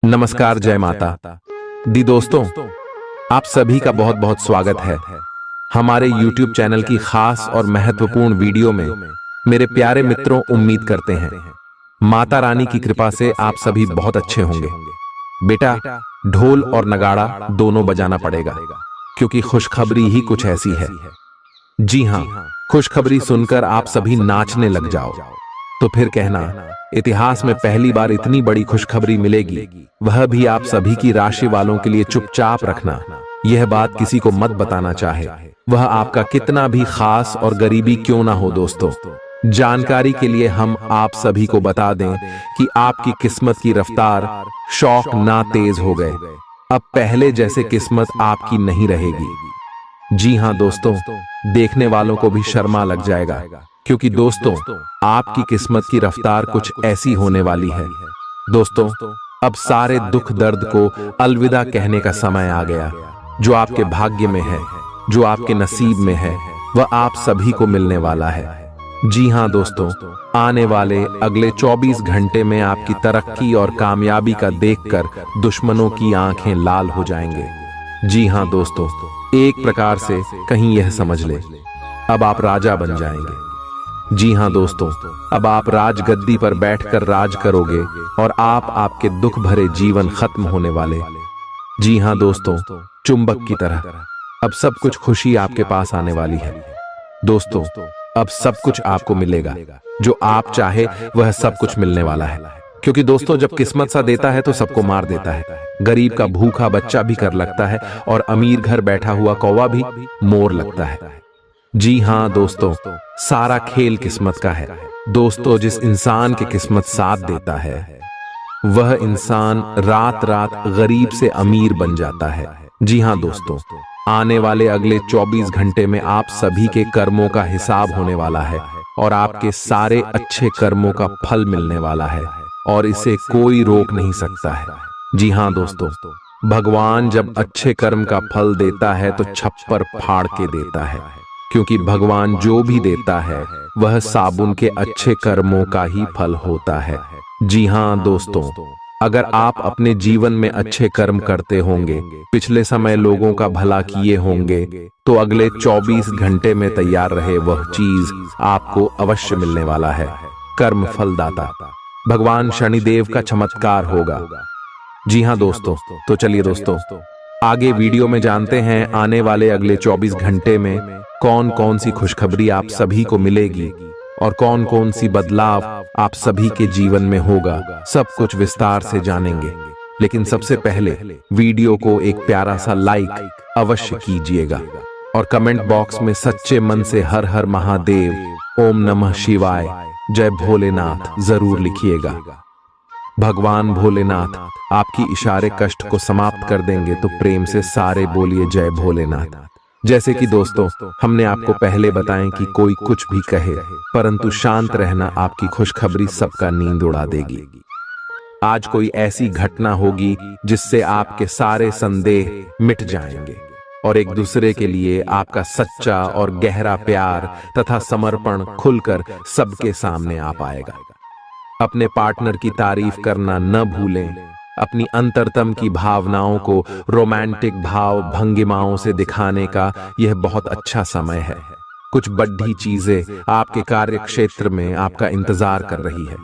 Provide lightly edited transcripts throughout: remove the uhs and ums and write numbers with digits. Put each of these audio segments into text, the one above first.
नमस्कार, जय माता दी। दोस्तों, आप सभी का बहुत बहुत स्वागत है हमारे YouTube चैनल की खास और महत्वपूर्ण वीडियो में। मेरे प्यारे मित्रों, उम्मीद करते हैं माता रानी की कृपा से आप सभी बहुत अच्छे होंगे। बेटा, ढोल और नगाड़ा दोनों बजाना पड़ेगा, क्योंकि खुशखबरी ही कुछ ऐसी है। जी हाँ, खुशखबरी सुनकर आप सभी नाचने लग जाओ तो फिर कहना, इतिहास में पहली बार इतनी बड़ी खुशखबरी मिलेगी, वह भी आप सभी की राशि वालों के लिए। चुपचाप रखना, यह बात किसी को मत बताना चाहे, वह आपका कितना भी खास और गरीबी क्यों ना हो। दोस्तों, जानकारी के लिए हम आप सभी को बता दें कि आपकी किस्मत की रफ्तार शौक ना तेज हो गए। अब पहले जैसे किस्मत आपकी नहीं रहेगी। जी हाँ दोस्तों, देखने वालों को भी शर्मा लग जाएगा, क्योंकि दोस्तों, आपकी किस्मत की रफ्तार कुछ ऐसी होने वाली है। दोस्तों, अब सारे दुख दर्द को अलविदा कहने का समय आ गया। जो आपके भाग्य में है, जो आपके नसीब में है, वह आप सभी को मिलने वाला है। जी हाँ दोस्तों, आने वाले अगले 24 घंटे में आपकी तरक्की और कामयाबी का देखकर दुश्मनों की आंखें लाल हो जाएंगे। जी हाँ दोस्तों, एक प्रकार से कहीं यह समझ ले, अब आप राजा बन जाएंगे। जी हाँ दोस्तों, अब आप राजगद्दी पर बैठकर राज करोगे और आपके दुख भरे जीवन खत्म होने वाले। जी हाँ दोस्तों, चुंबक की तरह अब सब कुछ खुशी आपके पास आने वाली है। दोस्तों, अब सब कुछ आपको मिलेगा, जो आप चाहे वह सब कुछ मिलने वाला है। क्योंकि दोस्तों, जब किस्मत सा देता है तो सबको मार देता है। गरीब का भूखा बच्चा भी कर लगता है और अमीर घर बैठा हुआ कौवा भी मोर लगता है। जी हाँ दोस्तों, सारा खेल किस्मत का है। दोस्तों, जिस इंसान की किस्मत साथ देता है, वह इंसान रात रात गरीब से अमीर बन जाता है। जी हाँ दोस्तों, आने वाले अगले 24 घंटे में आप सभी के कर्मों का हिसाब होने वाला है और आपके सारे अच्छे कर्मों का फल मिलने वाला है और इसे कोई रोक नहीं सकता है। जी हाँ दोस्तों, भगवान जब अच्छे कर्म का फल देता है तो छप्पर फाड़ के देता है, क्योंकि भगवान जो भी देता है वह साबुन के अच्छे कर्मों का ही फल होता है। जी हाँ दोस्तों, अगर आप अपने जीवन में अच्छे कर्म करते होंगे, पिछले समय लोगों का भला किए होंगे, तो अगले 24 घंटे में तैयार रहे वह चीज आपको अवश्य मिलने वाला है। कर्म फलदाता भगवान शनिदेव का चमत्कार होगा। जी हाँ दोस्तों, तो चलिए दोस्तों, आगे वीडियो में जानते हैं आने वाले अगले 24 घंटे में कौन कौन सी खुशखबरी आप सभी को मिलेगी और कौन कौन सी बदलाव आप सभी के जीवन में होगा। सब कुछ विस्तार से जानेंगे, लेकिन सबसे पहले वीडियो को एक प्यारा सा लाइक अवश्य कीजिएगा और कमेंट बॉक्स में सच्चे मन से हर हर महादेव, ओम नमः शिवाय, जय भोलेनाथ जरूर लिखिएगा। भगवान भोलेनाथ आपकी इशारे कष्ट को समाप्त कर देंगे, तो प्रेम से सारे बोलिए जय भोलेनाथ। जैसे कि दोस्तों, हमने आपको पहले बताएं कि कोई कुछ भी कहे, परंतु शांत रहना आपकी खुशखबरी सबका नींद उड़ा देगी। आज कोई ऐसी घटना होगी जिससे आपके सारे संदेह मिट जाएंगे और एक दूसरे के लिए आपका सच्चा और गहरा प्यार तथा समर्पण खुलकर सबके सामने आ पाएगा। अपने पार्टनर की तारीफ करना न भूलें। अपनी अंतरतम की भावनाओं को रोमांटिक भाव भंगिमाओं से दिखाने का यह बहुत अच्छा समय है। कुछ बड़ी चीजें आपके कार्य क्षेत्र में आपका इंतजार कर रही है।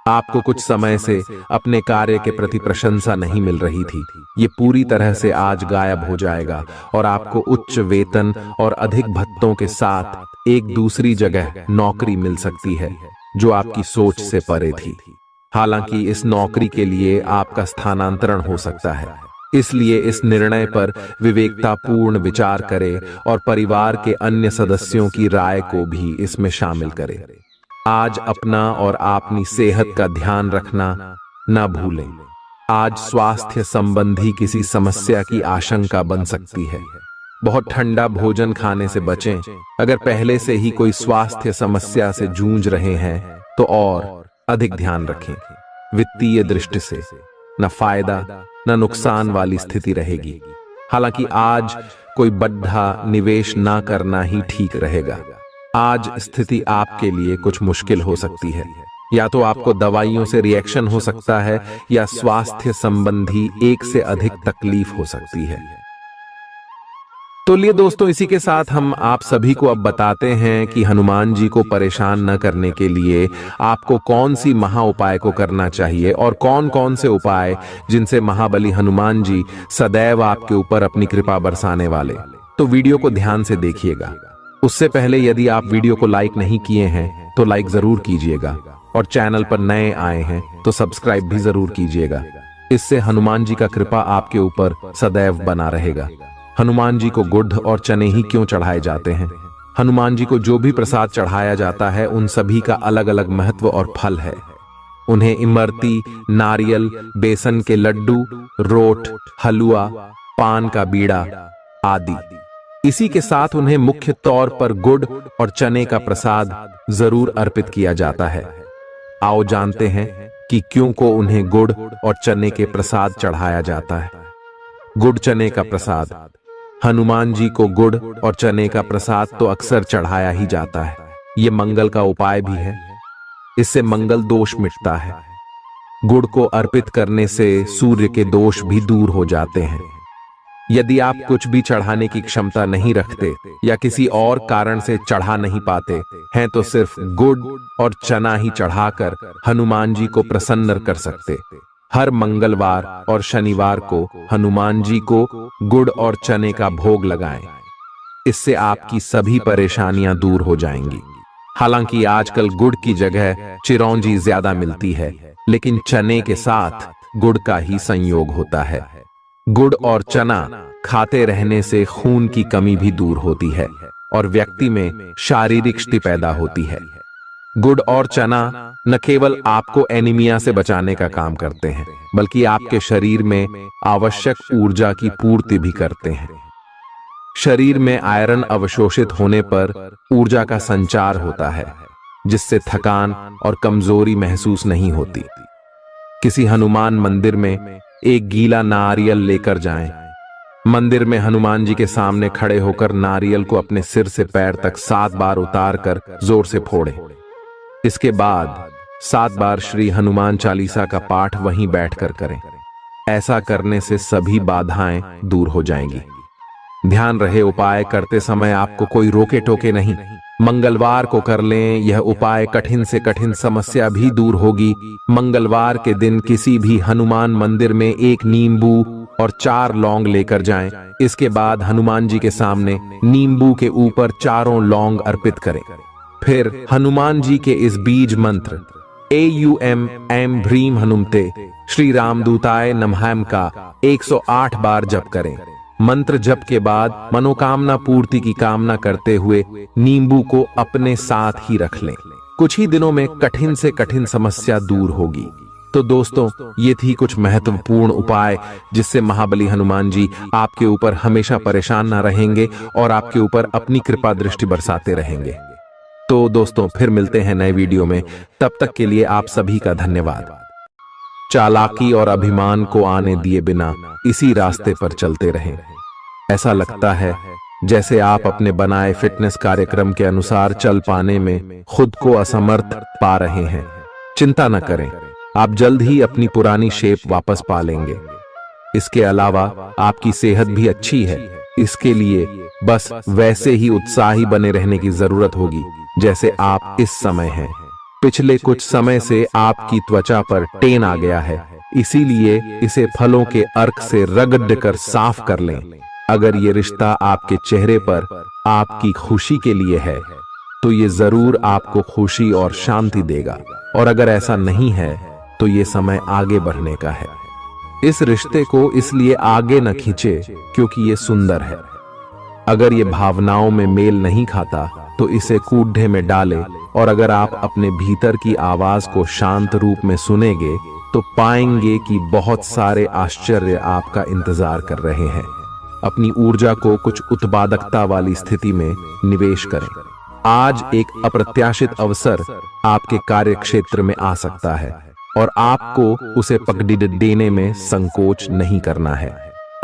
आपको कुछ समय से अपने कार्य के प्रति प्रशंसा नहीं मिल रही थी, ये पूरी तरह से आज गायब हो जाएगा और आपको उच्च वेतन और अधिक भत्तों के साथ एक दूसरी जगह नौकरी मिल सकती है, जो आपकी सोच से परे थी। हालांकि इस नौकरी के लिए आपका स्थानांतरण हो सकता है, इसलिए इस निर्णय पर विवेकतापूर्ण विचार करें और परिवार के अन्य सदस्यों की राय को भी इसमें शामिल करें। आज अपना और अपनी सेहत का ध्यान रखना न भूलें। आज स्वास्थ्य संबंधी किसी समस्या की आशंका बन सकती है। बहुत ठंडा भोजन खाने से बचें। अगर पहले से ही कोई स्वास्थ्य समस्या से जूझ रहे हैं तो और अधिक ध्यान रखें। वित्तीय दृष्टि से न फायदा न नुकसान वाली स्थिति रहेगी। हालांकि आज कोई बड़ा निवेश ना करना ही ठीक रहेगा। आज स्थिति आपके लिए कुछ मुश्किल हो सकती है। या तो आपको दवाइयों से रिएक्शन हो सकता है या स्वास्थ्य संबंधी एक से अधिक तकलीफ हो सकती है। तो लिए दोस्तों, इसी के साथ हम आप सभी को अब बताते हैं कि हनुमान जी को परेशान न करने के लिए आपको कौन सी महा उपाय को करना चाहिए और कौन कौन से उपाय जिनसे महाबली हनुमान जी सदैव आपके ऊपर अपनी कृपा बरसाने वाले। तो वीडियो को ध्यान से देखिएगा। उससे पहले यदि आप वीडियो को लाइक नहीं किए हैं तो लाइक जरूर कीजिएगा और चैनल पर नए आए हैं तो सब्सक्राइब भी जरूर कीजिएगा। इससे हनुमान जी का कृपा आपके ऊपर सदैव बना रहेगा। हनुमान जी को गुड़ और चने ही क्यों चढ़ाए जाते हैं? हनुमान जी को जो भी प्रसाद चढ़ाया जाता है उन सभी का अलग अलग महत्व और फल है। उन्हें इमरती, नारियल, बेसन के लड्डू, रोट, हलवा, पान का बीड़ा आदि। इसी के साथ उन्हें मुख्य तौर पर गुड़ और चने का प्रसाद जरूर अर्पित किया जाता है। आओ जानते हैं कि क्यों को उन्हें गुड़ और चने के प्रसाद चढ़ाया जाता है। गुड़ चने का प्रसाद। हनुमान जी को गुड़ और चने का प्रसाद तो अक्सर चढ़ाया ही जाता है। ये मंगल का उपाय भी है। इससे मंगल दोष मिटता है। गुड़ को अर्पित करने से सूर्य के दोष भी दूर हो जाते हैं। यदि आप कुछ भी चढ़ाने की क्षमता नहीं रखते या किसी और कारण से चढ़ा नहीं पाते हैं तो सिर्फ गुड़ और चना ही चढ़ाकर हनुमान जी को प्रसन्न कर सकते। हर मंगलवार और शनिवार को हनुमान जी को गुड़ और चने का भोग लगाएं। इससे आपकी सभी परेशानियां दूर हो जाएंगी। हालांकि आजकल गुड़ की जगह चिरौंजी ज्यादा मिलती है, लेकिन चने के साथ गुड़ का ही संयोग होता है। गुड़ और चना खाते रहने से खून की कमी भी दूर होती है और व्यक्ति में शारीरिक शक्ति पैदा होती है। गुड़ और चना न केवल आपको एनीमिया से बचाने का काम करते हैं, बल्कि आपके शरीर में आवश्यक ऊर्जा की पूर्ति भी करते हैं। शरीर में आयरन अवशोषित होने पर ऊर्जा का संचार होता है, जिससे थकान और कमजोरी महसूस नहीं होती। किसी हनुमान मंदिर में एक गीला नारियल लेकर जाएं। मंदिर में हनुमान जी के सामने खड़े होकर नारियल को अपने सिर से पैर तक 7 बार उतार कर जोर से फोड़ें। इसके बाद 7 बार श्री हनुमान चालीसा का पाठ वहीं बैठकर करें। ऐसा करने से सभी बाधाएं दूर हो जाएंगी। ध्यान रहे, उपाय करते समय आपको कोई रोके टोके नहीं। मंगलवार को कर लें। यह उपाय कठिन से कठिन समस्या भी दूर होगी। मंगलवार के दिन किसी भी हनुमान मंदिर में 1 नींबू और 4 लौंग लेकर जाएं। इसके बाद हनुमान जी के सामने नींबू के ऊपर 4 लौंग अर्पित करें। फिर हनुमान जी के इस बीज मंत्र AUM ऐं ह्रीं हनुमते श्री रामदूताय नमः का 108 बार जप करें। मंत्र जप के बाद मनोकामना पूर्ति की कामना करते हुए नींबू को अपने साथ ही रख लें। कुछ ही दिनों में कठिन से कठिन समस्या दूर होगी। तो दोस्तों, ये थी कुछ महत्वपूर्ण उपाय जिससे महाबली हनुमान जी आपके ऊपर हमेशा परेशान ना रहेंगे और आपके ऊपर अपनी कृपा दृष्टि बरसाते रहेंगे। तो दोस्तों, फिर मिलते हैं नए वीडियो में। तब तक के लिए आप सभी का धन्यवाद। चालाकी और अभिमान को आने दिए बिना इसी रास्ते पर चलते रहें। ऐसा लगता है जैसे आप अपने बनाए फिटनेस कार्यक्रम के अनुसार चल पाने में खुद को असमर्थ पा रहे हैं। चिंता न करें, आप जल्द ही अपनी पुरानी शेप वापस पा लेंगे। इसके अलावा आपकी सेहत भी अच्छी है। इसके लिए बस वैसे ही उत्साही बने रहने की जरूरत होगी जैसे आप इस समय हैं। पिछले कुछ समय से आपकी त्वचा पर टेन आ गया है, इसीलिए इसे फलों के अर्क से रगड़ कर साफ कर लें। अगर ये रिश्ता आपके चेहरे पर आपकी खुशी के लिए है तो ये जरूर आपको खुशी और शांति देगा, और अगर ऐसा नहीं है तो ये समय आगे बढ़ने का है। इस रिश्ते को इसलिए आगे न खींचे क्योंकि ये सुंदर है। अगर ये भावनाओं में मेल नहीं खाता तो इसे कूढ़े में डालें, और अगर आप अपने भीतर की आवाज को शांत रूप में सुनेंगे तो पाएंगे कि बहुत सारे आश्चर्य आपका इंतजार कर रहे हैं। अपनी ऊर्जा को कुछ उत्पादकता वाली स्थिति में निवेश करें। आज एक अप्रत्याशित अवसर आपके कार्य क्षेत्र में आ सकता है और आपको उसे पकड़ देने में संकोच नहीं करना है।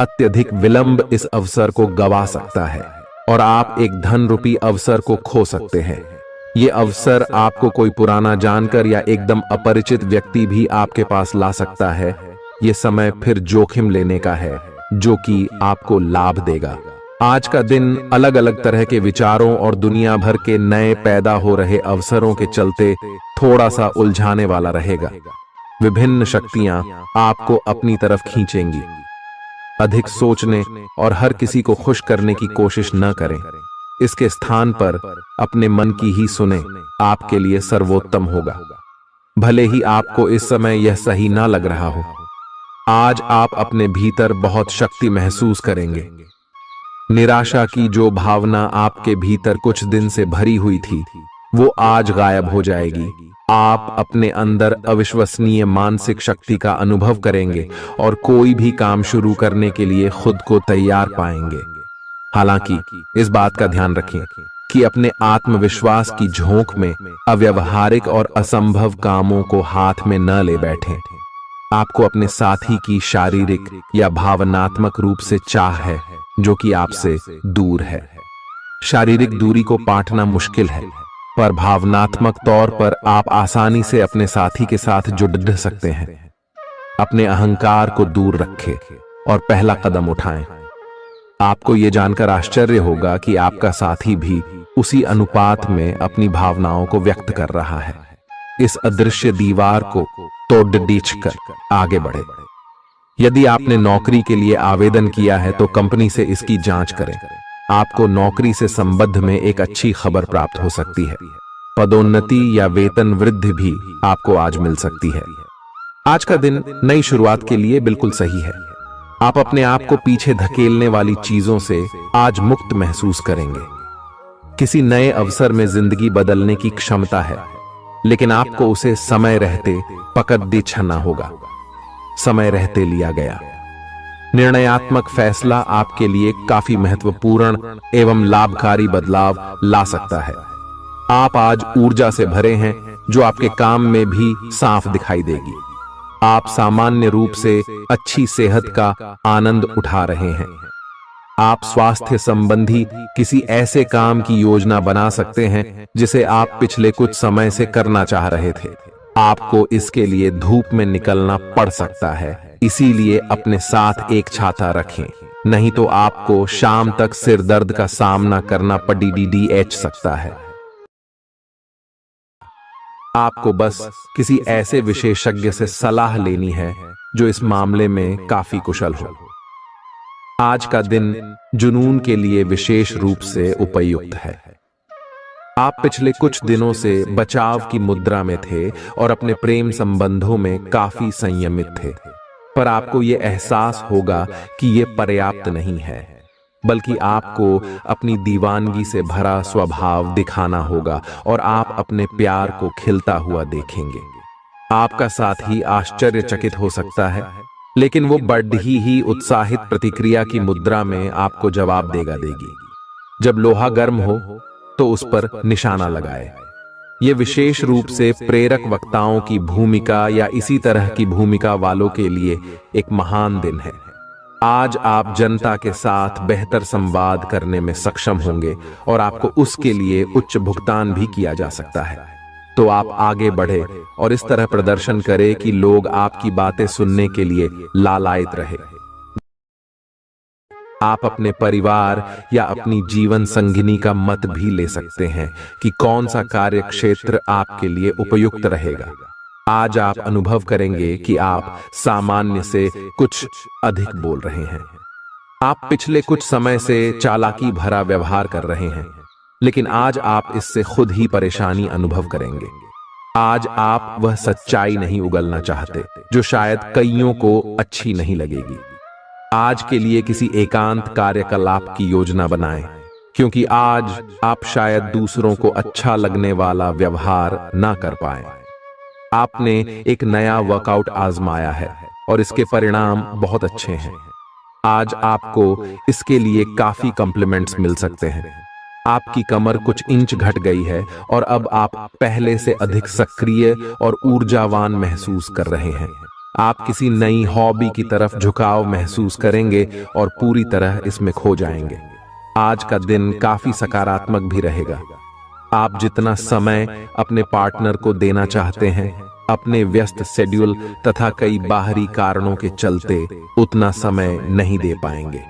अत्यधिक विलंब इस अवसर को गवा सकता है और आप एक धन रूपी अवसर को खो सकते हैं। ये अवसर आपको कोई पुराना जानकर या एकदम अपरिचित व्यक्ति भी आपके पास ला सकता है। ये समय फिर जोखिम लेने का है जो कि आपको लाभ देगा। आज का दिन अलग अलग तरह के विचारों और दुनिया भर के नए पैदा हो रहे अवसरों के चलते थोड़ा सा उलझाने वाला रहेगा। विभिन्न शक्तियां आपको अपनी तरफ खींचेंगी। अधिक सोचने और हर किसी को खुश करने की कोशिश न करें। इसके स्थान पर अपने मन की ही सुने, आपके लिए सर्वोत्तम होगा। भले ही आपको इस समय यह सही ना लग रहा हो, आज आप अपने भीतर बहुत शक्ति महसूस करेंगे। निराशा की जो भावना आपके भीतर कुछ दिन से भरी हुई थी, वो आज गायब हो जाएगी। आप अपने अंदर अविश्वसनीय मानसिक शक्ति का अनुभव करेंगे और कोई भी काम शुरू करने के लिए खुद को तैयार पाएंगे। हालांकि इस बात का ध्यान रखें कि अपने आत्मविश्वास की झोंक में अव्यावहारिक और असंभव कामों को हाथ में न ले बैठें। आपको अपने साथी की शारीरिक या भावनात्मक रूप से चाह है जो कि आपसे दूर है। शारीरिक दूरी को पाटना मुश्किल है, पर भावनात्मक तौर पर आप आसानी से अपने साथी के साथ जुड़ सकते हैं। अपने अहंकार को दूर रखें और पहला कदम उठाएं। आपको यह जानकर आश्चर्य होगा कि आपका साथी भी उसी अनुपात में अपनी भावनाओं को व्यक्त कर रहा है। इस अदृश्य दीवार को तोड़ आगे बढ़े। यदि आपने नौकरी के लिए आवेदन किया है तो कंपनी से इसकी जांच करें। आपको नौकरी से संबंध में एक अच्छी खबर प्राप्त हो सकती है। पदोन्नति या वेतन वृद्धि भी आपको आज मिल सकती है। आज का दिन नई शुरुआत के लिए बिल्कुल सही है। आप अपने आप को पीछे धकेलने वाली चीजों से आज मुक्त महसूस करेंगे। किसी नए अवसर में जिंदगी बदलने की क्षमता है, लेकिन आपको उसे समय रहते पकड़ दे छना होगा। समय रहते लिया गया निर्णयात्मक फैसला आपके लिए काफी महत्वपूर्ण एवं लाभकारी बदलाव ला सकता है। आप आज ऊर्जा से भरे हैं जो आपके काम में भी साफ दिखाई देगी। आप सामान्य रूप से अच्छी सेहत का आनंद उठा रहे हैं। आप स्वास्थ्य संबंधी किसी ऐसे काम की योजना बना सकते हैं जिसे आप पिछले कुछ समय से करना चाह रहे थे। आपको इसके लिए धूप में निकलना पड़ सकता है, इसीलिए अपने साथ एक छाता रखें, नहीं तो आपको शाम तक सिर दर्द का सामना करना पड़ सकता है। आपको बस किसी ऐसे विशेषज्ञ से सलाह लेनी है जो इस मामले में काफी कुशल हो। आज का दिन जुनून के लिए विशेष रूप से उपयुक्त है। आप पिछले कुछ दिनों से बचाव की मुद्रा में थे और अपने प्रेम संबंधों में काफी संयमित थे, पर आपको यह एहसास होगा कि यह पर्याप्त नहीं है, बल्कि आपको अपनी दीवानगी से भरा स्वभाव दिखाना होगा और आप अपने प्यार को खिलता हुआ देखेंगे। आपका साथी आश्चर्यचकित हो सकता है, लेकिन वो बड़ी ही उत्साहित प्रतिक्रिया की मुद्रा में आपको जवाब देगी। जब लोहा गर्म हो तो उस पर निशाना लगाए। ये विशेष रूप से प्रेरक वक्ताओं की भूमिका या इसी तरह की भूमिका वालों के लिए एक महान दिन है। आज आप जनता के साथ बेहतर संवाद करने में सक्षम होंगे और आपको उसके लिए उच्च भुगतान भी किया जा सकता है। तो आप आगे बढ़े और इस तरह प्रदर्शन करें कि लोग आपकी बातें सुनने के लिए लालायित रहे। आप अपने परिवार या अपनी जीवन संगिनी का मत भी ले सकते हैं कि कौन सा कार्य क्षेत्र आपके लिए उपयुक्त रहेगा। आज आप अनुभव करेंगे कि आप सामान्य से कुछ अधिक बोल रहे हैं। आप पिछले कुछ समय से चालाकी भरा व्यवहार कर रहे हैं, लेकिन आज आप इससे खुद ही परेशानी अनुभव करेंगे। आज आप वह सच्चाई नहीं उगलना चाहते जो शायद कईयों को अच्छी नहीं लगेगी। आज के लिए किसी एकांत कार्यकलाप की योजना बनाएं, क्योंकि आज आप शायद दूसरों को अच्छा लगने वाला व्यवहार ना कर पाएं। आपने एक नया वर्कआउट आजमाया है और इसके परिणाम बहुत अच्छे हैं। आज आपको इसके लिए काफी कॉम्प्लीमेंट्स मिल सकते हैं। आपकी कमर कुछ इंच घट गई है और अब आप पहले से अधिक सक्रिय और ऊर्जावान महसूस कर रहे हैं। आप किसी नई हॉबी की तरफ झुकाव महसूस करेंगे और पूरी तरह इसमें खो जाएंगे। आज का दिन काफी सकारात्मक भी रहेगा। आप जितना समय अपने पार्टनर को देना चाहते हैं, अपने व्यस्त शेड्यूल तथा कई बाहरी कारणों के चलते उतना समय नहीं दे पाएंगे।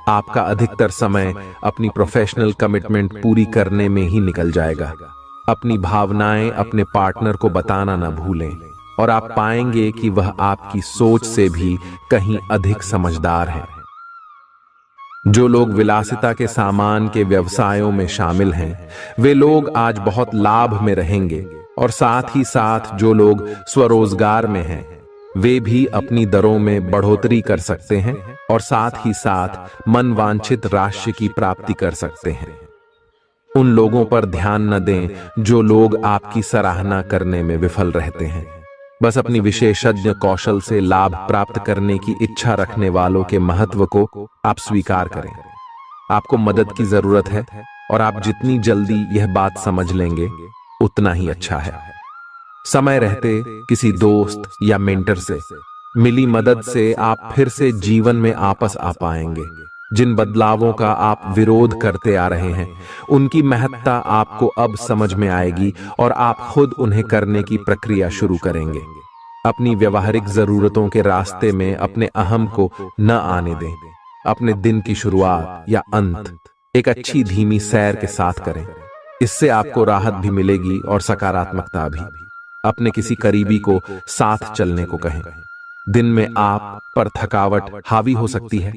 आपका अधिकतर समय अपनी प्रोफेशनल कमिटमेंट पूरी करने में ही निकल जाएगा। अपनी भावनाएं अपने पार्टनर को बताना न भूलें और आप पाएंगे कि वह आपकी सोच से भी कहीं अधिक समझदार है। जो लोग विलासिता के सामान के व्यवसायों में शामिल हैं, वे लोग आज बहुत लाभ में रहेंगे और साथ ही साथ जो लोग स्वरोजगार में हैं, वे भी अपनी दरों में बढ़ोतरी कर सकते हैं और साथ ही साथ मनवांछित राशि की प्राप्ति कर सकते हैं। उन लोगों पर ध्यान न दें जो लोग आपकी सराहना करने में विफल रहते हैं। बस अपनी विशेषज्ञ कौशल से लाभ प्राप्त करने की इच्छा रखने वालों के महत्व को आप स्वीकार करें। आपको मदद की जरूरत है और आप जितनी जल्दी यह बात समझ लेंगे उतना ही अच्छा है। समय रहते किसी दोस्त या मेंटर से मिली मदद से आप फिर से जीवन में वापस आ पाएंगे। जिन बदलावों का आप विरोध करते आ रहे हैं, उनकी महत्ता आपको अब समझ में आएगी और आप खुद उन्हें करने की प्रक्रिया शुरू करेंगे। अपनी व्यवहारिक जरूरतों के रास्ते में अपने अहम को न आने दें। अपने दिन की शुरुआत या अंत एक अच्छी धीमी सैर के साथ करें। इससे आपको राहत भी मिलेगी और सकारात्मकता भी। अपने किसी करीबी को साथ चलने को कहें। दिन में आप पर थकावट हावी हो सकती है,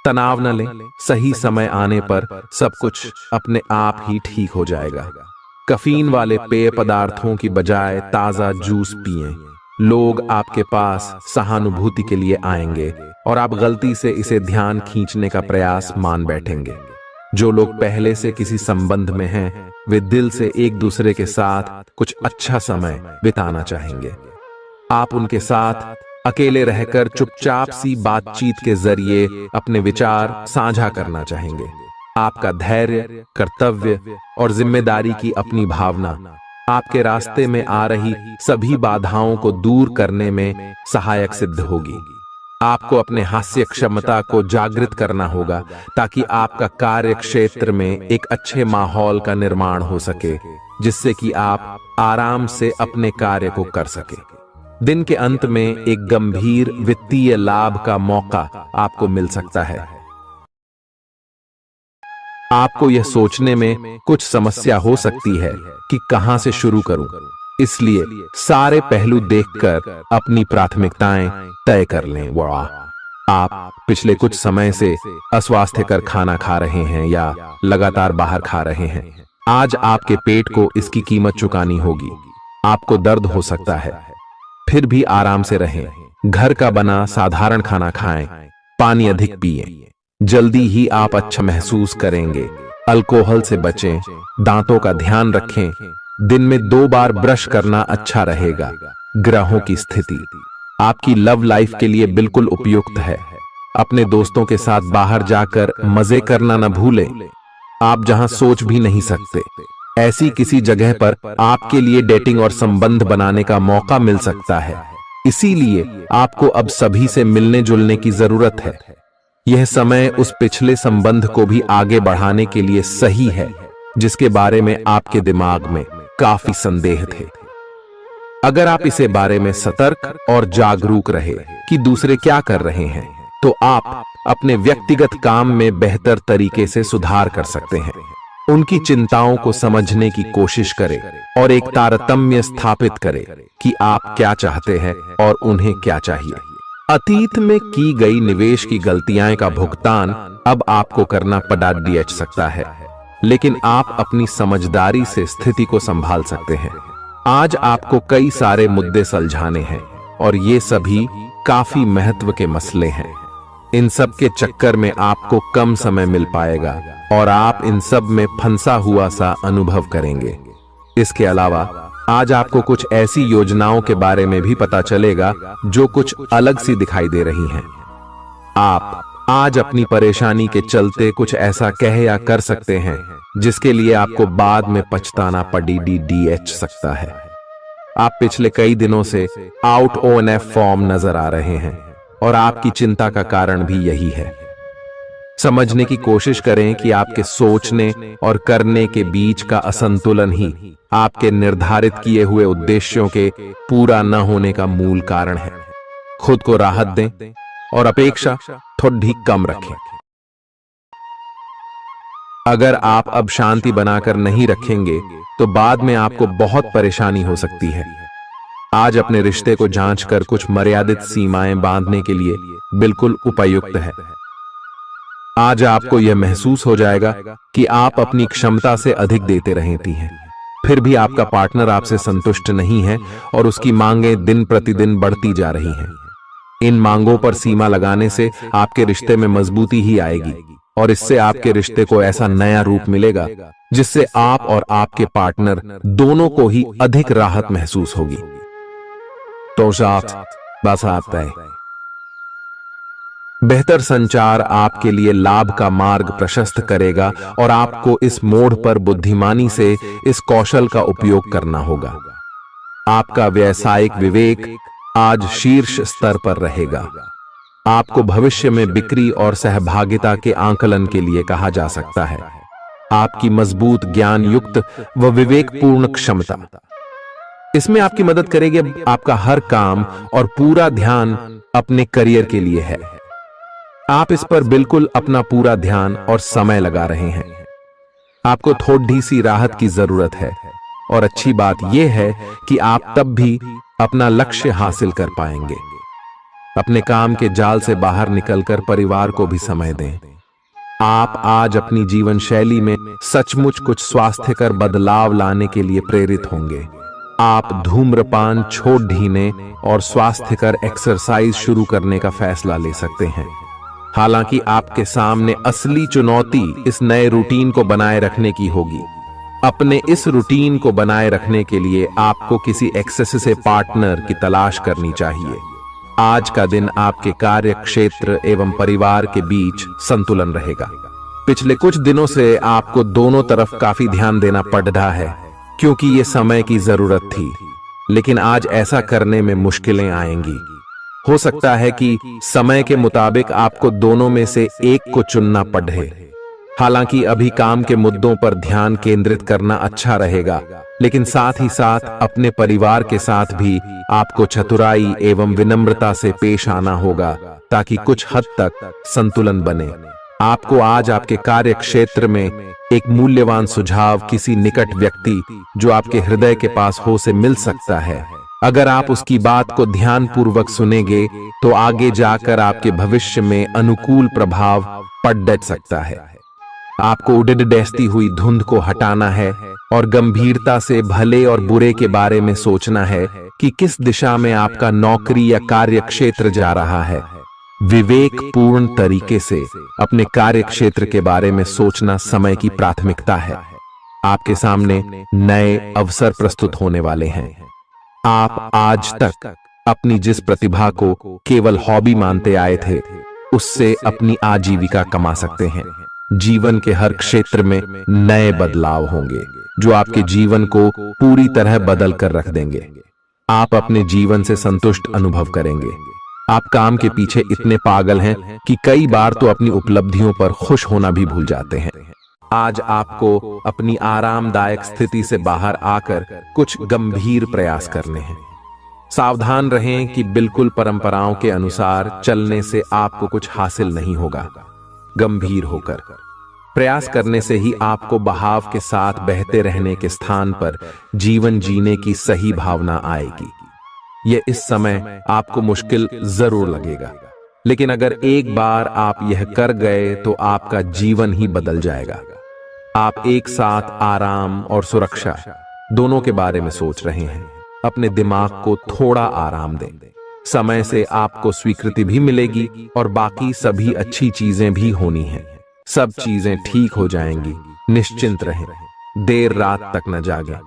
तनाव न लें। सही समय आने पर सब कुछ अपने आप ही ठीक हो जाएगा। कैफीन वाले पेय पदार्थों की बजाय ताजा जूस पिएं। लोग आपके पास सहानुभूति के लिए आएंगे और आप गलती से इसे ध्यान खींचने का प्रयास मान बैठेंगे। जो लोग पहले से किसी संबंध में हैं, वे दिल से एक दूसरे के साथ कुछ अच्छा समय बिताना चाहेंगे। आप उनके साथ अकेले रहकर चुपचाप सी बातचीत के जरिए अपने विचार साझा करना चाहेंगे। आपका धैर्य, कर्तव्य और जिम्मेदारी की अपनी भावना आपके रास्ते में आ रही सभी बाधाओं को दूर करने में सहायक सिद्ध होगी। आपको अपने हास्य क्षमता को जागृत करना होगा ताकि आपका कार्य क्षेत्र में एक अच्छे माहौल का निर्माण हो सके, जिससे कि आप आराम से अपने कार्य को कर सके। दिन के अंत में एक गंभीर वित्तीय लाभ का मौका आपको मिल सकता है। आपको यह सोचने में कुछ समस्या हो सकती है कि कहां से शुरू करूं, इसलिए सारे पहलू देखकर अपनी प्राथमिकताएं तय कर लें। आप पिछले कुछ समय से अस्वास्थ्यकर खाना खा रहे हैं या लगातार बाहर खा रहे हैं। आज आपके पेट को इसकी कीमत चुकानी होगी। आपको दर्द हो सकता है, फिर भी आराम से रहें। घर का बना साधारण खाना खाएं, पानी अधिक पिएं। जल्दी ही आप अच्छा महसूस करेंगे। अल्कोहल से बचें, दांतों का ध्यान रखें। दिन में 2 बार ब्रश करना अच्छा रहेगा। ग्रहों की स्थिति आपकी लव लाइफ के लिए बिल्कुल उपयुक्त है। अपने दोस्तों के साथ बाहर जाकर मजे करना न भूलें। आप जहां सोच भी नहीं सकते, ऐसी किसी जगह पर आपके लिए डेटिंग और संबंध बनाने का मौका मिल सकता है। इसीलिए आपको अब सभी से मिलने जुलने की जरूरत है। यह समय उस पिछले संबंध को भी आगे बढ़ाने के लिए सही है जिसके बारे में आपके दिमाग में काफी संदेह थे। अगर आप इसे बारे में सतर्क और जागरूक रहे कि दूसरे क्या कर रहे हैं, तो आप अपने व्यक्तिगत काम में बेहतर तरीके से सुधार कर सकते हैं। उनकी चिंताओं को समझने की कोशिश करें और एक तारतम्य स्थापित करें कि आप क्या चाहते हैं और उन्हें क्या चाहिए। अतीत में की गई निवेश की गलतियां का भुगतान अब आपको करना पड़ सकता है, लेकिन आप अपनी समझदारी से स्थिति को संभाल सकते हैं। आज आपको कई सारे मुद्दे सुलझाने हैं और ये सभी काफी महत्व के मसले हैं। इन सब के चक्कर में आपको कम समय मिल पाएगा और आप इन सब में फंसा हुआ सा अनुभव करेंगे। इसके अलावा आज आपको कुछ ऐसी योजनाओं के बारे में भी पता चलेगा जो कुछ अलग सी दिखाई दे रही हैं। आप आज अपनी परेशानी के चलते कुछ ऐसा कह या कर सकते हैं जिसके लिए आपको बाद में पछताना पड़ सकता है। आप पिछले कई दिनों से आउट ONF फॉर्म नजर आ रहे हैं और आपकी चिंता का कारण भी यही है। समझने की कोशिश करें कि आपके सोचने और करने के बीच का असंतुलन ही आपके निर्धारित किए हुए उद्देश्यों के पूरा न होने का मूल कारण है। खुद को राहत दें और अपेक्षा थोड़ी कम रखें। अगर आप अब शांति बनाकर नहीं रखेंगे तो बाद में आपको बहुत परेशानी हो सकती है। आज अपने रिश्ते को जांचकर कुछ मर्यादित सीमाएं बांधने के लिए बिल्कुल उपयुक्त है। आज आपको यह महसूस हो जाएगा कि आप अपनी क्षमता से अधिक देते रहती हैं, फिर भी आपका पार्टनर आपसे संतुष्ट नहीं है और उसकी मांगें दिन प्रतिदिन बढ़ती जा रही हैं। इन मांगों पर सीमा लगाने से आपके रिश्ते में मजबूती ही आएगी और इससे आपके रिश्ते को ऐसा नया रूप मिलेगा जिससे आप और आपके पार्टनर दोनों को ही अधिक राहत महसूस होगी। तो बस आता है। बेहतर संचार आपके लिए लाभ का मार्ग प्रशस्त करेगा और आपको इस मोड़ पर बुद्धिमानी से इस कौशल का उपयोग करना होगा। आपका व्यावसायिक विवेक आज शीर्ष स्तर पर रहेगा। आपको भविष्य में बिक्री और सहभागिता के आंकलन के लिए कहा जा सकता है। आपकी मजबूत ज्ञान युक्त व विवेकपूर्ण क्षमता इसमें आपकी मदद करेगी। आपका हर काम और पूरा ध्यान अपने करियर के लिए है। आप इस पर बिल्कुल अपना पूरा ध्यान और समय लगा रहे हैं। आपको थोड़ी सी राहत की जरूरत है और अच्छी बात यह है कि आप तब भी अपना लक्ष्य हासिल कर पाएंगे। अपने काम के जाल से बाहर निकलकर परिवार को भी समय दें। आप आज अपनी जीवन शैली में सचमुच कुछ स्वास्थ्यकर बदलाव लाने के लिए प्रेरित होंगे। आप धूम्रपान छोड़ देने और स्वास्थ्यकर एक्सरसाइज शुरू करने का फैसला ले सकते हैं। हालांकि आपके सामने असली चुनौती इस नए रूटीन को बनाए रखने की होगी। अपने इस रूटीन को बनाए रखने के लिए आपको किसी एक्सेस से पार्टनर की तलाश करनी चाहिए। आज का दिन आपके कार्य क्षेत्र एवं परिवार के बीच संतुलन रहेगा। पिछले कुछ दिनों से आपको दोनों तरफ काफी ध्यान देना पड़ रहा है क्योंकि ये समय की जरूरत थी, लेकिन आज ऐसा करने में मुश्किलें आएंगी। हो सकता है कि समय के मुताबिक आपको दोनों में से एक को चुनना पड़े। हालांकि अभी काम के मुद्दों पर ध्यान केंद्रित करना अच्छा रहेगा, लेकिन साथ ही साथ अपने परिवार के साथ भी आपको चतुराई एवं विनम्रता से पेश आना होगा ताकि कुछ हद तक संतुलन बने। आपको आज आपके कार्य क्षेत्र में एक मूल्यवान सुझाव किसी निकट व्यक्ति जो आपके हृदय के पास हो से मिल सकता है। अगर आप उसकी बात को ध्यानपूर्वक सुनेंगे तो आगे जाकर आपके भविष्य में अनुकूल प्रभाव पड़ सकता है। आपको उड़ती हुई धुंध को हटाना है और गंभीरता से भले और बुरे के बारे में सोचना है कि किस दिशा में आपका नौकरी या कार्य क्षेत्र जा रहा है। विवेकपूर्ण तरीके से अपने कार्य क्षेत्र के बारे में सोचना समय की प्राथमिकता है। आपके सामने नए अवसर प्रस्तुत होने वाले हैं। आप आज तक अपनी जिस प्रतिभा को केवल हॉबी मानते आए थे, उससे अपनी आजीविका कमा सकते हैं। जीवन के हर क्षेत्र में नए बदलाव होंगे जो आपके जीवन को पूरी तरह बदल कर रख देंगे। आप अपने जीवन से संतुष्ट अनुभव करेंगे। आप काम के पीछे इतने पागल हैं कि कई बार तो अपनी उपलब्धियों पर खुश होना भी भूल जाते हैं। आज आपको अपनी आरामदायक स्थिति से बाहर आकर कुछ गंभीर प्रयास करने हैं। सावधान रहें कि बिल्कुल परंपराओं के अनुसार चलने से आपको कुछ हासिल नहीं होगा। गंभीर होकर प्रयास करने से ही आपको बहाव के साथ बहते रहने के स्थान पर जीवन जीने की सही भावना आएगी। यह इस समय आपको मुश्किल जरूर लगेगा, लेकिन अगर एक बार आप यह कर गए तो आपका जीवन ही बदल जाएगा। आप एक साथ आराम और सुरक्षा दोनों के बारे में सोच रहे हैं। अपने दिमाग को थोड़ा आराम दें। समय से आपको स्वीकृति भी मिलेगी और बाकी सभी अच्छी चीजें भी होनी हैं। सब चीजें ठीक हो जाएंगी। निश्चिंत रहें। देर रात तक न जागें।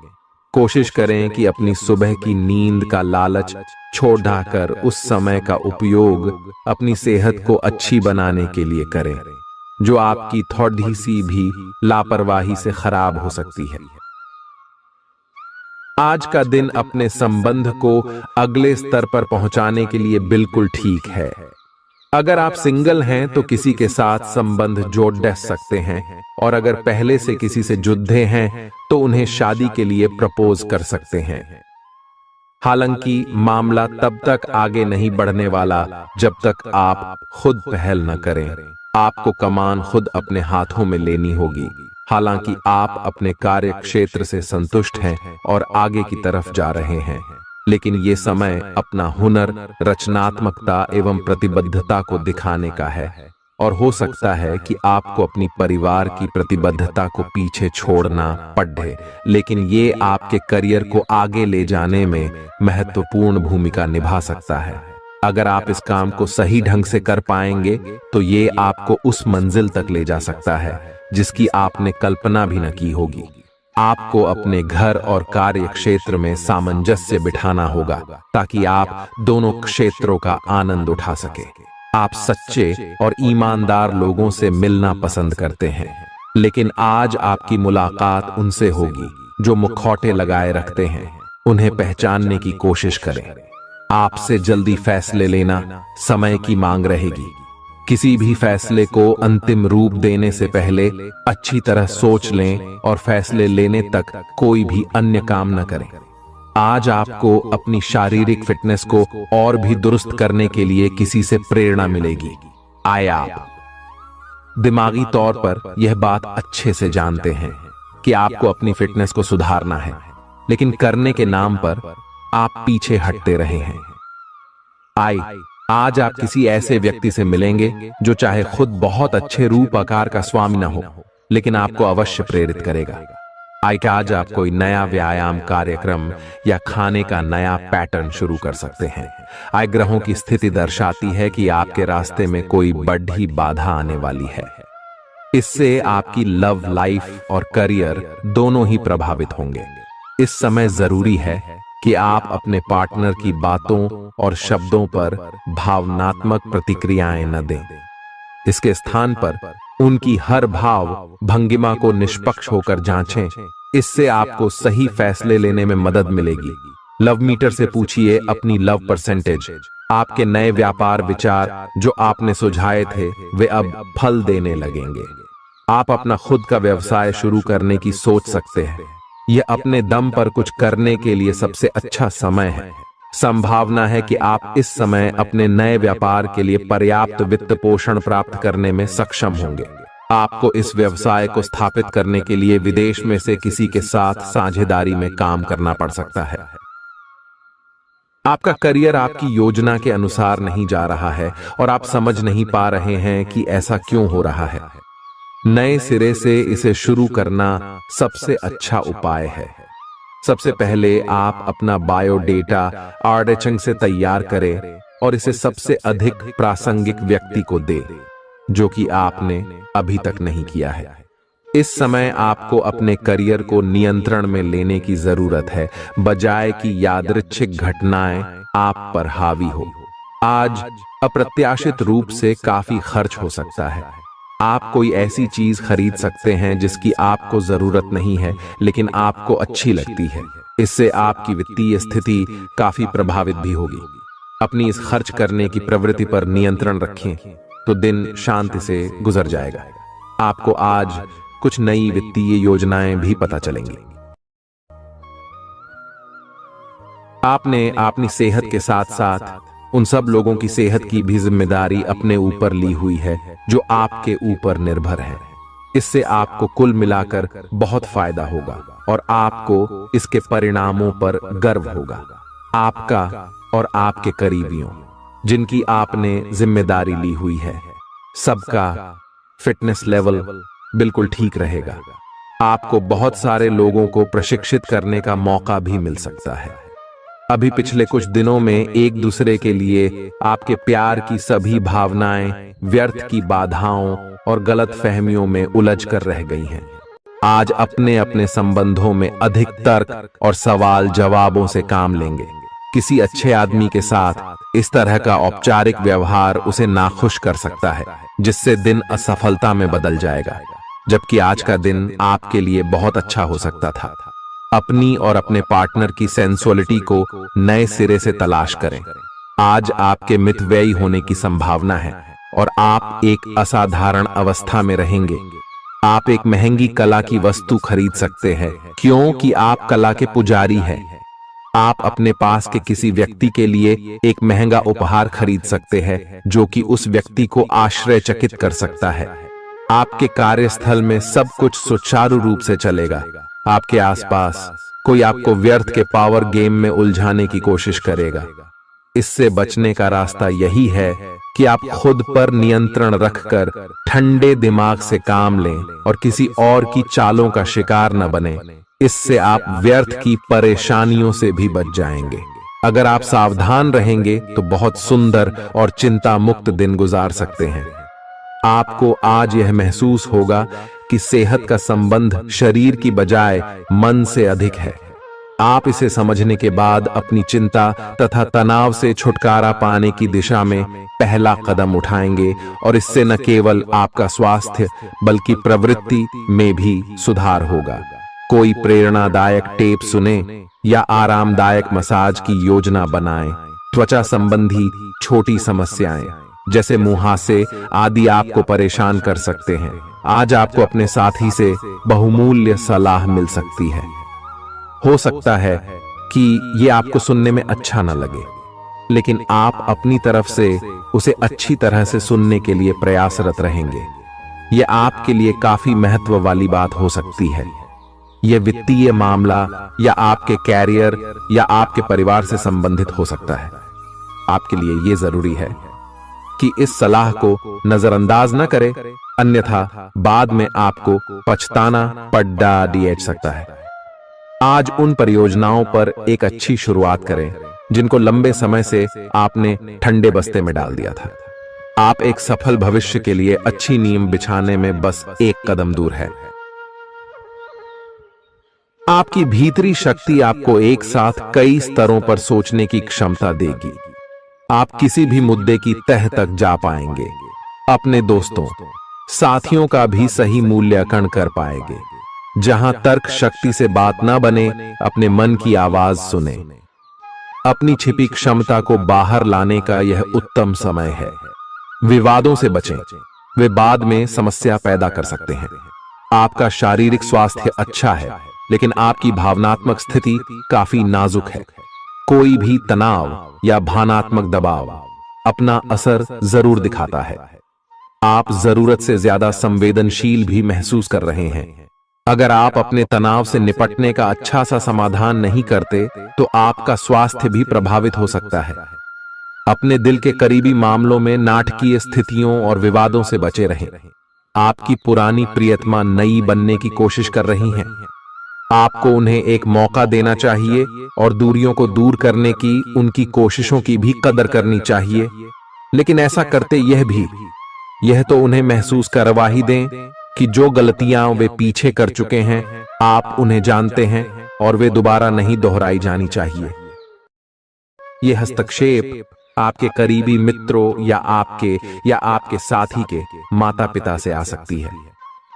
कोशिश करें कि अपनी सुबह की नींद का लालच छोड़कर उस समय का उपयोग अपनी सेहत को अच्छी बनाने के लिए करें, जो आपकी थोड़ी सी भी लापरवाही से खराब हो सकती है। आज का दिन अपने संबंध को अगले स्तर पर पहुंचाने के लिए बिल्कुल ठीक है। अगर आप सिंगल हैं तो किसी के साथ संबंध जोड़ सकते हैं, और अगर पहले से किसी से जुड़े हैं तो उन्हें शादी के लिए प्रपोज कर सकते हैं। हालांकि मामला तब तक आगे नहीं बढ़ने वाला जब तक आप खुद पहल न करें। आपको कमान खुद अपने हाथों में लेनी होगी। हालांकि आप अपने कार्य क्षेत्र से संतुष्ट हैं और आगे की तरफ जा रहे हैं, लेकिन ये समय अपना हुनर, रचनात्मकता एवं प्रतिबद्धता को दिखाने का है। और हो सकता है कि आपको अपनी परिवार की प्रतिबद्धता को पीछे छोड़ना पड़े, लेकिन ये आपके करियर को आगे ले जाने में महत्वपूर्ण भूमिका निभा सकता है। अगर आप इस काम को सही ढंग से कर पाएंगे तो ये आपको उस मंजिल तक ले जा सकता है जिसकी आपने कल्पना भी न की होगी। आपको अपने घर और कार्य क्षेत्र में सामंजस्य बिठाना होगा ताकि आप दोनों क्षेत्रों का आनंद उठा सके। आप सच्चे और ईमानदार लोगों से मिलना पसंद करते हैं, लेकिन आज आपकी मुलाकात उनसे होगी जो मुखौटे लगाए रखते हैं। उन्हें पहचानने की कोशिश करें। आपसे जल्दी फैसले लेना समय की मांग रहेगी। किसी भी फैसले को अंतिम रूप देने से पहले अच्छी तरह सोच लें और फैसले लेने तक कोई भी अन्य काम न करें। आज आपको अपनी शारीरिक फिटनेस को और भी दुरुस्त करने के लिए किसी से प्रेरणा मिलेगी। आप दिमागी तौर पर यह बात अच्छे से जानते हैं कि आपको अपनी फिटनेस को सुधारना है, लेकिन करने के नाम पर आप पीछे हटते रहे हैं। आज आप किसी ऐसे व्यक्ति से मिलेंगे जो चाहे खुद बहुत अच्छे रूप आकार का स्वामी न हो, लेकिन आपको अवश्य प्रेरित करेगा। आज आप कोई नया व्यायाम कार्यक्रम या खाने का नया पैटर्न शुरू कर सकते हैं। ग्रहों की स्थिति दर्शाती है कि आपके रास्ते में कोई बड़ी बाधा आने वाली है। इससे आपकी लव लाइफ और करियर दोनों ही प्रभावित होंगे। इस समय जरूरी है कि आप अपने पार्टनर की बातों और शब्दों पर भावनात्मक प्रतिक्रियाएं न दें। इसके स्थान पर उनकी हर भाव भंगिमा को निष्पक्ष होकर जांचें। इससे आपको सही फैसले लेने में मदद मिलेगी। लव मीटर से पूछिए अपनी लव परसेंटेज। आपके नए व्यापार विचार जो आपने सुझाए थे वे अब फल देने लगेंगे। आप अपना खुद का व्यवसाय शुरू करने की सोच सकते हैं। यह अपने दम पर कुछ करने के लिए सबसे अच्छा समय है। संभावना है कि आप इस समय अपने नए व्यापार के लिए पर्याप्त वित्त पोषण प्राप्त करने में सक्षम होंगे। आपको इस व्यवसाय को स्थापित करने के लिए विदेश में से किसी के साथ साझेदारी में काम करना पड़ सकता है। आपका करियर आपकी योजना के अनुसार नहीं जा रहा है और आप समझ नहीं पा रहे हैं कि ऐसा क्यों हो रहा है। नए सिरे से इसे शुरू करना सबसे अच्छा उपाय है। सबसे पहले आप अपना बायोडेटा आर्डेचंग से तैयार करें और इसे सबसे अधिक प्रासंगिक व्यक्ति को दे जो कि आपने अभी तक नहीं किया है। इस समय आपको अपने करियर को नियंत्रण में लेने की जरूरत है, बजाय कि यादृच्छिक घटनाएं आप पर हावी हो। आज अप्रत्याशित रूप से काफी खर्च हो सकता है। आप कोई ऐसी चीज खरीद सकते हैं जिसकी आपको जरूरत नहीं है लेकिन आपको अच्छी लगती है। इससे आपकी वित्तीय स्थिति काफी प्रभावित भी होगी। अपनी इस खर्च करने की प्रवृत्ति पर नियंत्रण रखें तो दिन शांति से गुजर जाएगा। आपको आज कुछ नई वित्तीय योजनाएं भी पता चलेंगी। आपने अपनी सेहत के साथ साथ उन सब लोगों की सेहत की भी जिम्मेदारी अपने ऊपर ली हुई है जो आपके ऊपर निर्भर है। इससे आपको कुल मिलाकर बहुत फायदा होगा और आपको इसके परिणामों पर गर्व होगा। आपका और आपके करीबियों जिनकी आपने जिम्मेदारी ली हुई है, सबका फिटनेस लेवल बिल्कुल ठीक रहेगा। आपको बहुत सारे लोगों को प्रशिक्षित करने का मौका भी मिल सकता है। अभी पिछले कुछ दिनों में एक दूसरे के लिए आपके प्यार की सभी भावनाएं व्यर्थ की बाधाओं और गलत फहमियों में उलझ कर रह गई हैं। आज अपने अपने संबंधों में अधिक तर्क और सवाल जवाबों से काम लेंगे। किसी अच्छे आदमी के साथ इस तरह का औपचारिक व्यवहार उसे नाखुश कर सकता है, जिससे दिन असफलता में बदल जाएगा। जबकि आज का दिन आपके लिए बहुत अच्छा हो सकता था। अपनी और अपने पार्टनर की सेंसुअलिटी को नए सिरे से तलाश करें। आज आपके मितव्ययी होने की संभावना है और आप एक असाधारण अवस्था में रहेंगे। आप एक महंगी कला की वस्तु खरीद सकते हैं क्योंकि आप कला के पुजारी हैं। आप अपने पास के किसी व्यक्ति के लिए एक महंगा उपहार खरीद सकते हैं जो कि उस व्यक्ति को आश्चर्यचकित कर सकता है। आपके कार्यस्थल में सब कुछ सुचारू रूप से चलेगा। आपके आसपास कोई आपको व्यर्थ के पावर गेम में उलझाने की कोशिश करेगा। इससे बचने का रास्ता यही है कि आप खुद पर नियंत्रण रखकर ठंडे दिमाग से काम लें और किसी और की चालों का शिकार न बने। इससे आप व्यर्थ की परेशानियों से भी बच जाएंगे। अगर आप सावधान रहेंगे तो बहुत सुंदर और चिंता मुक्त दिन गुजार सकते हैं। आपको आज यह महसूस होगा कि सेहत का संबंध शरीर की बजाय मन से अधिक है। आप इसे समझने के बाद अपनी चिंता तथा तनाव से छुटकारा पाने की दिशा में पहला कदम उठाएंगे और इससे न केवल आपका स्वास्थ्य बल्कि प्रवृत्ति में भी सुधार होगा। कोई प्रेरणादायक टेप सुने या आरामदायक मसाज की योजना बनाएं। त्वचा संबंधी छोटी समस्याएं जैसे मुहासे आदि आपको परेशान कर सकते हैं। आज आपको अपने साथी से बहुमूल्य सलाह मिल सकती है। हो सकता है कि यह आपको सुनने में अच्छा न लगे, लेकिन आप अपनी तरफ से उसे अच्छी तरह से सुनने के लिए प्रयासरत रहेंगे। यह आपके लिए काफी महत्व वाली बात हो सकती है। यह वित्तीय मामला या आपके कैरियर या आपके परिवार से संबंधित हो सकता है। आपके लिए यह जरूरी है कि इस सलाह को नजरअंदाज न करें, अन्यथा बाद में आपको पछताना पड़ सकता है। आज उन परियोजनाओं पर एक अच्छी शुरुआत करें जिनको लंबे समय से आपने ठंडे बस्ते में डाल दिया था। आप एक सफल भविष्य के लिए अच्छी नींव बिछाने में बस एक कदम दूर है। आपकी भीतरी शक्ति आपको एक साथ कई स्तरों पर सोचने की क्षमता देगी। आप किसी भी मुद्दे की तह तक जा पाएंगे। अपने दोस्तों, साथियों का भी सही मूल्यांकन कर पाएंगे। जहां तर्क शक्ति से बात ना बने, अपने मन की आवाज सुने। अपनी छिपी क्षमता को बाहर लाने का यह उत्तम समय है। विवादों से बचें, वे बाद में समस्या पैदा कर सकते हैं। आपका शारीरिक स्वास्थ्य अच्छा है, लेकिन आपकी भावनात्मक स्थिति काफी नाजुक है। कोई भी तनाव या भावनात्मक दबाव अपना असर जरूर दिखाता है। आप जरूरत से ज्यादा संवेदनशील भी महसूस कर रहे हैं। अगर आप अपने तनाव से निपटने का अच्छा सा समाधान नहीं करते तो आपका स्वास्थ्य भी प्रभावित हो सकता है। अपने दिल के करीबी मामलों में नाटकीय स्थितियों और विवादों से बचे रहें। आपकी पुरानी प्रियतमा नई बनने की कोशिश कर रही हैं। आपको उन्हें एक मौका देना चाहिए और दूरियों को दूर करने की उनकी कोशिशों की भी कदर करनी चाहिए। लेकिन ऐसा करते यह तो उन्हें महसूस करवा ही दें कि जो गलतियां वे पीछे कर चुके हैं आप उन्हें जानते हैं और वे दोबारा नहीं दोहराई जानी चाहिए। यह हस्तक्षेप आपके करीबी मित्रों या आपके साथी के माता पिता से आ सकती है।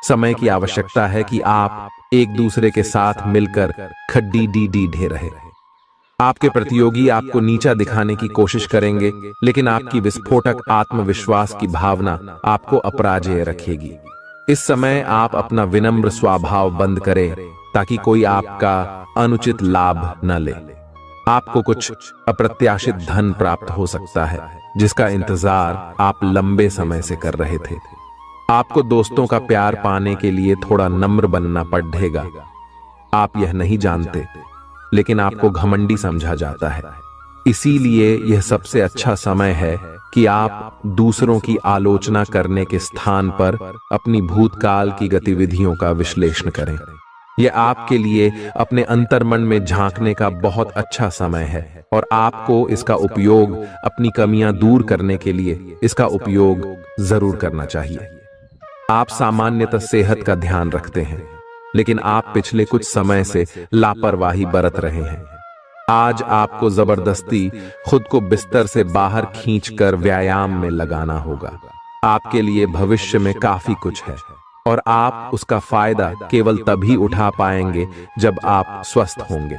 समय की आवश्यकता है कि आप एक दूसरे के साथ मिलकर खड्डी ढे रहे। आपके प्रतियोगी आपको नीचा दिखाने की कोशिश करेंगे, लेकिन आपकी विस्फोटक आत्मविश्वास की भावना आपको अपराजेय रखेगी। इस समय आप अपना विनम्र स्वभाव बंद करें ताकि कोई आपका अनुचित लाभ न ले। आपको कुछ अप्रत्याशित धन प्राप्त हो सकता है जिसका इंतजार आप लंबे समय से कर रहे थे। आपको दोस्तों का प्यार पाने के लिए थोड़ा नम्र बनना पड़ेगा। आप यह नहीं जानते, लेकिन आपको घमंडी समझा जाता है। इसीलिए यह सबसे अच्छा समय है कि आप दूसरों की आलोचना करने के स्थान पर अपनी भूतकाल की गतिविधियों का विश्लेषण करें। यह आपके लिए अपने अंतर्मन में झांकने का बहुत अच्छा समय है और आपको इसका उपयोग अपनी कमियां दूर करने के लिए इसका उपयोग जरूर करना चाहिए। आप सामान्यतः सेहत का ध्यान रखते हैं, लेकिन आप पिछले कुछ समय से लापरवाही बरत रहे हैं। आज आपको जबरदस्ती खुद को बिस्तर से बाहर खींचकर व्यायाम में लगाना होगा। आपके लिए भविष्य में काफी कुछ है और आप उसका फायदा केवल तभी उठा पाएंगे जब आप स्वस्थ होंगे।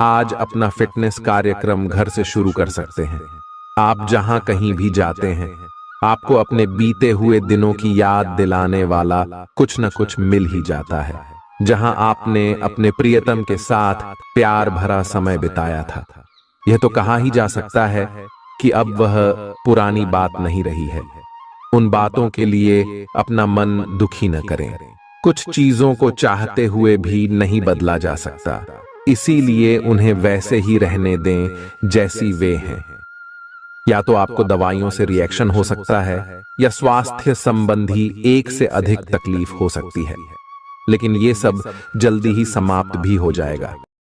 आज अपना फिटनेस कार्यक्रम घर से शुरू कर सकते हैं। आप जहां कहीं भी जाते हैं, आपको अपने बीते हुए दिनों की याद दिलाने वाला कुछ न कुछ मिल ही जाता है, जहां आपने अपने प्रियतम के साथ प्यार भरा समय बिताया था। यह तो कहा ही जा सकता है कि अब वह पुरानी बात नहीं रही है। उन बातों के लिए अपना मन दुखी न करें। कुछ चीजों को चाहते हुए भी नहीं बदला जा सकता, इसीलिए उन्हें वैसे ही रहने दें जैसी वे हैं। या तो आपको दवाइयों से रिएक्शन हो सकता है, या स्वास्थ्य संबंधी एक से अधिक तकलीफ हो सकती है, लेकिन ये सब जल्दी ही समाप्त भी हो जाएगा।